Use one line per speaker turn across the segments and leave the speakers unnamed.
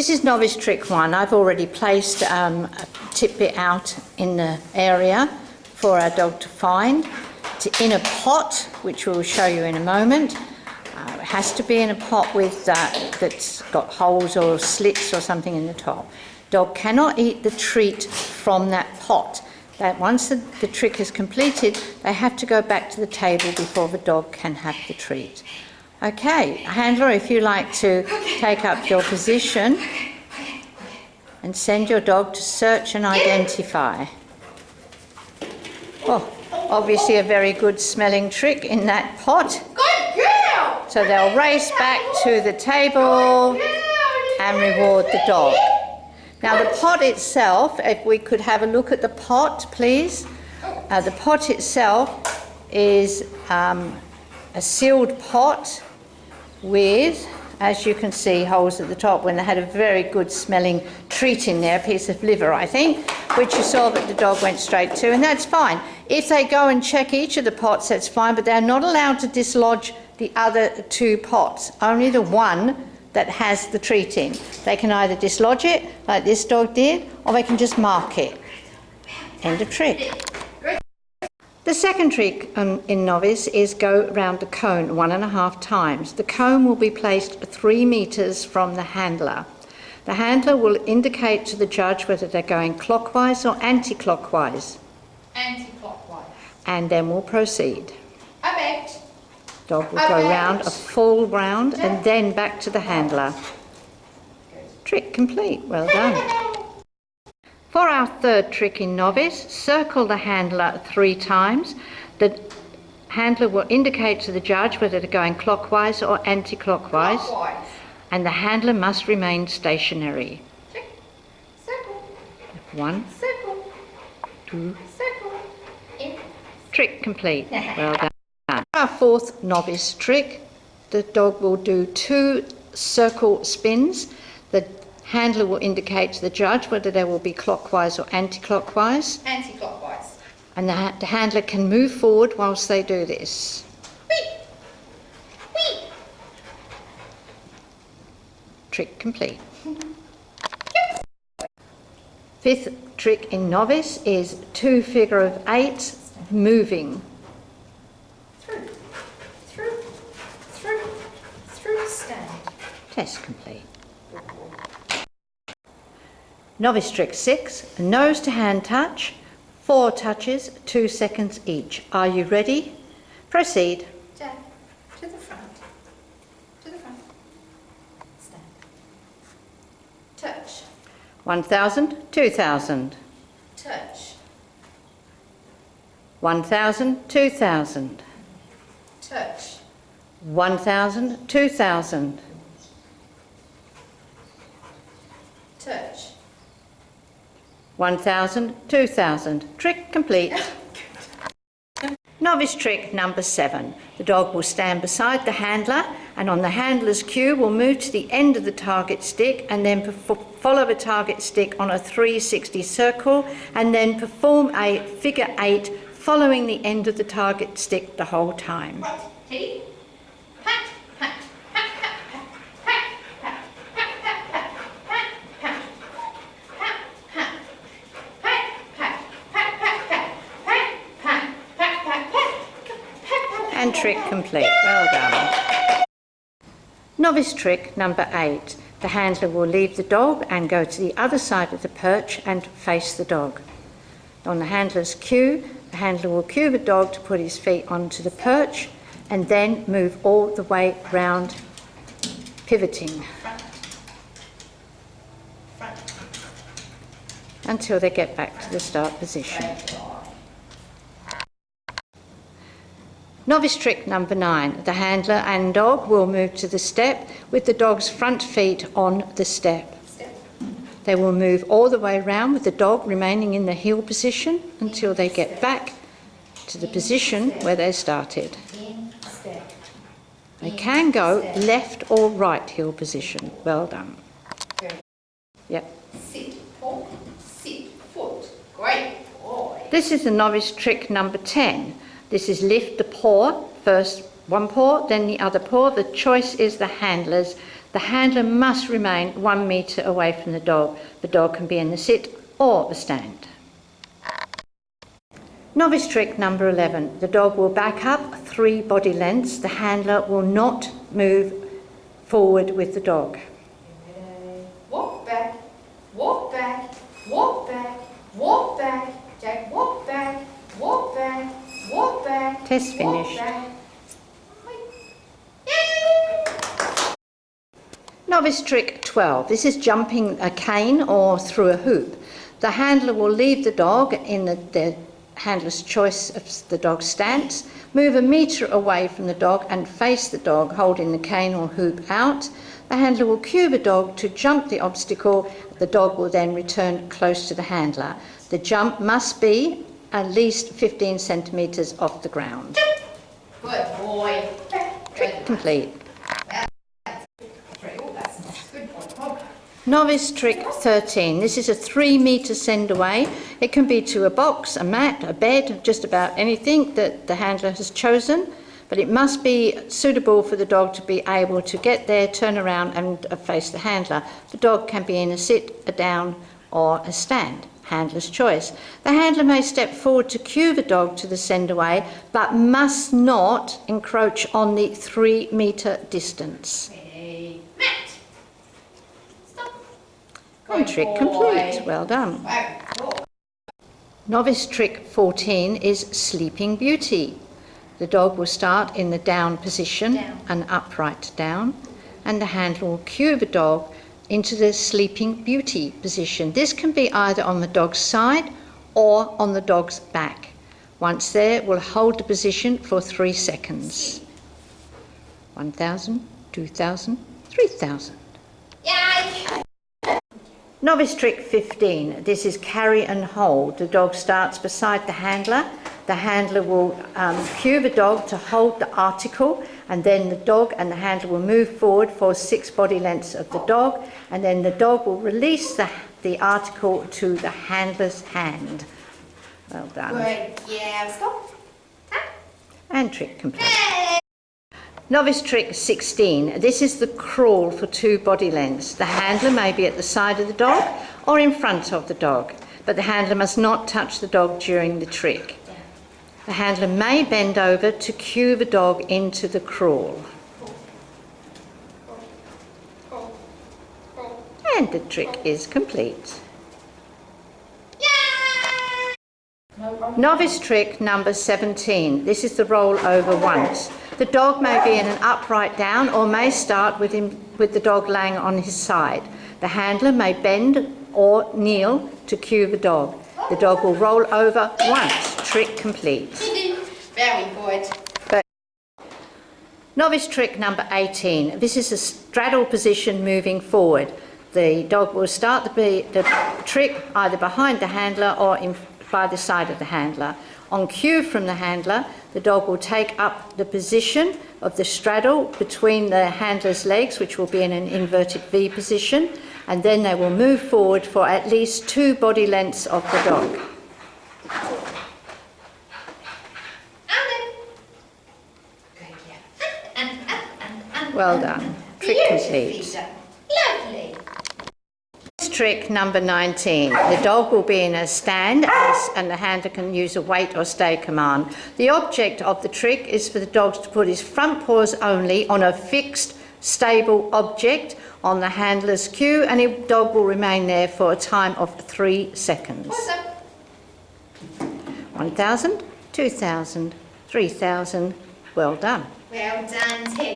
This is novice trick 1. I've already placed a titbit out in the area for our dog to find. It's in a pot, which we'll show you in a moment. It has to be in a pot with that's got holes or slits or something in the top. Dog cannot eat the treat from that pot. That once the trick is completed, they have to go back to the table before the dog can have the treat. Okay, handler, if you like to take up your position and send your dog to search and identify. Oh, obviously a very good smelling trick in that pot. So they'll race back to the table and reward the dog. Now the pot itself, if we could have a look at the pot, please. The pot itself is a sealed pot with, as you can see, holes at the top when they had a very good smelling treat in there, a piece of liver I think, which you saw that the dog went straight to, and that's fine. If they go and check each of the pots, that's fine, but they're not allowed to dislodge the other 2 pots, only the one that has the treat in. They can either dislodge it, like this dog did, or they can just mark it. End of trick. The second trick in novice is go round the cone 1.5 times. The cone will be placed 3 meters from the handler. The handler will indicate to the judge whether they're going clockwise or anti-clockwise.
Anti-clockwise.
And then we'll proceed.
Abet.
Dog will go round a full round and then back to the handler. Trick complete. Well done. For our third trick in novice, circle the handler 3 times. The handler will indicate to the judge whether they're going clockwise or anti-clockwise.
Clockwise.
And the handler must remain stationary.
Circle.
1,
Circle.
2.
Circle. In.
Trick complete. Well done. Our fourth novice trick, the dog will do 2 circle spins. The handler will indicate to the judge whether they will be clockwise or anti-clockwise.
Anti-clockwise.
And the handler can move forward whilst they do this.
Whee! Whee!
Trick complete. Fifth trick in novice is 2 figure of 8 moving.
Through, stand.
Test complete. Novice trick 6, nose to hand touch, 4 touches, 2 seconds each. Are you ready? Proceed.
Jack, to the front. To the front. Stand. Touch.
1,000, 2,000.
Touch.
1,000, 2,000.
Touch.
1,000, 2,000.
Touch.
1,000, 2,000. Trick complete. Novice trick number 7. The dog will stand beside the handler and on the handler's cue will move to the end of the target stick and then follow the target stick on a 360 circle and then perform a figure 8 following the end of the target stick the whole time.
Ready?
And trick complete. Well done. Novice trick number 8. The handler will leave the dog and go to the other side of the perch and face the dog. On the handler's cue, the handler will cue the dog to put his feet onto the perch and then move all the way round, pivoting until they get back to the start position. Novice trick number 9. The handler and dog will move to the step with the dog's front feet on the step. They will move all the way around with the dog remaining in the heel position until they get back to the position where they started. They can go left or right heel position. Well done. Yep.
Sit, hold, sit, foot. Great boy.
This is the novice trick number 10. This is lift the paw, first one paw, then the other paw. The choice is the handler's. The handler must remain 1 metre away from the dog. The dog can be in the sit or the stand. Novice trick number 11. The dog will back up 3 body lengths. The handler will not move forward with the dog.
Walk back, walk back, walk back, walk back. Jack, walk back, walk back, walk back.
Test finished. Novice trick 12. This is jumping a cane or through a hoop. The handler will leave the dog in the handler's choice of the dog's stance, move 1 metre away from the dog and face the dog holding the cane or hoop out. The handler will cue the dog to jump the obstacle. The dog will then return close to the handler. The jump must be at least 15 centimetres off the ground.
Good boy.
Trick complete.
Good boy.
Novice trick 13. This is a 3 metre send away. It can be to a box, a mat, a bed, just about anything that the handler has chosen, but it must be suitable for the dog to be able to get there, turn around and face the handler. The dog can be in a sit, a down or a stand. Handler's choice. The handler may step forward to cue the dog to the send away, but must not encroach on the 3 metre distance.
Mat. Stop.
And trick complete. Well done. Novice trick 14 is Sleeping Beauty. The dog will start in the down position, an upright down, and the handler will cue the dog into the Sleeping Beauty position. This can be either on the dog's side or on the dog's back. Once there, we'll hold the position for 3 seconds. 1,000, 2,000, 3,000.
Yay!
Novice trick 15. This is carry and hold. The dog starts beside the handler. The handler will cue the dog to hold the article, and then the dog and the handler will move forward for 6 body lengths of the dog, and then the dog will release the article to the handler's hand. Well done.
Good. Yeah. Stop.
And trick complete. Novice trick 16. This is the crawl for 2 body lengths. The handler may be at the side of the dog or in front of the dog, but the handler must not touch the dog during the trick. The handler may bend over to cue the dog into the crawl. And the trick is complete. Novice trick number 17. This is the roll over once. The dog may be in an upright down or may start with the dog laying on his side. The handler may bend or kneel to cue the dog. The dog will roll over once. Trick complete.
Very good.
Novice trick number 18. This is a straddle position moving forward. The dog will start the trick either behind the handler or by the side of the handler. On cue from the handler, the dog will take up the position of the straddle between the handler's legs, which will be in an inverted V position, and then they will move forward for at least 2 body lengths of the dog. Well done. Trick complete.
Lovely.
Trick number 19. The dog will be in a stand and the handler can use a wait or stay command. The object of the trick is for the dog to put his front paws only on a fixed, stable object on the handler's cue, and the dog will remain there for a time of 3 seconds.
Awesome.
1,000, 2,000, 3,000. Well done.
Well done, Tim.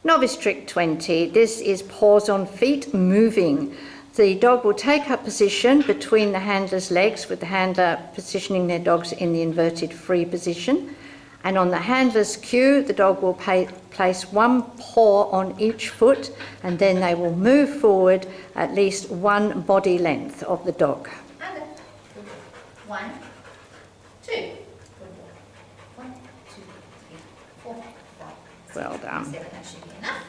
Novice trick 20. This is paws on feet moving. The dog will take up position between the handler's legs, with the handler positioning their dogs in the inverted free position. And on the handler's cue, the dog will place 1 paw on each foot, and then they will move forward at least 1 body length of the dog.
1, 2. Good boy. 1, 2, 3, 4, 5, 6,
Well done.
7. That should be enough.